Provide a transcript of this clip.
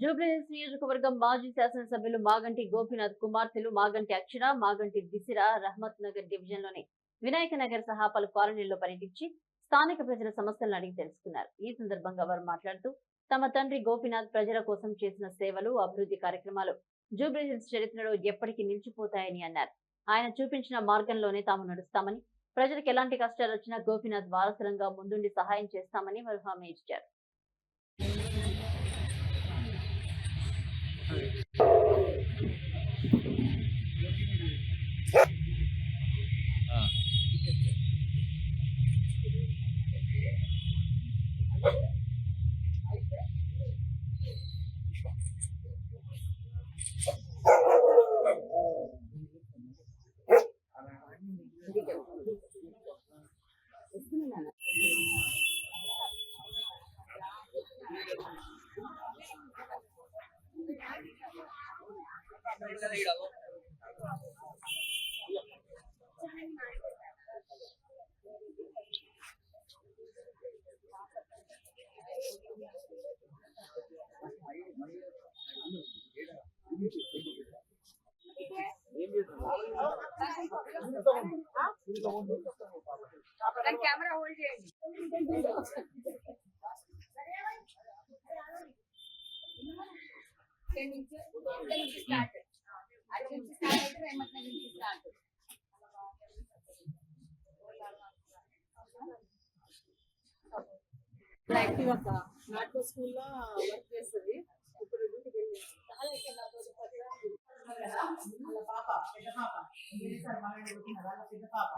జూబ్లీహిల్స్ నియోజకవర్గం మాజీ శాసనసభ్యులు మాగంటి గోపీనాథ్ కుమార్తెలు మాగంటి అక్షర, మాగంటి దిశిర రహమత్ నగర్ డివిజన్లోని వినాయక నగర్ సహా పలు కాలనీల్లో పర్యటించి స్థానిక ప్రజల సమస్యలను అడిగి తెలుసుకున్నారు. ఈ సందర్భంగా వారు మాట్లాడుతూ తమ తండ్రి గోపీనాథ్ ప్రజల కోసం చేసిన సేవలు, అభివృద్ధి కార్యక్రమాలు జూబ్లీహిల్స్ చరిత్రలో ఎప్పటికీ నిలిచిపోతాయని అన్నారు. ఆయన చూపించిన మార్గంలోనే తాము నడుస్తామని, ప్రజలకు ఎలాంటి కష్టాలు వచ్చినా గోపీనాథ్ వారసులంగా ముందుండి సహాయం చేస్తామని వారు హామీ ఇచ్చారు. कैमरा होल्ड చేయండి स्टार्ट अच्छे से स्टार्ट అయితే రేమత్ నగర్ నుంచి స్టార్ట్ యాక్టివ్ అక్క నాటో స్కూల్లో వర్క్ చేస్తుంది. ఇప్పుడు డ్యూటీకి వెళ్ళి చాలా పాప పెద్ద పాప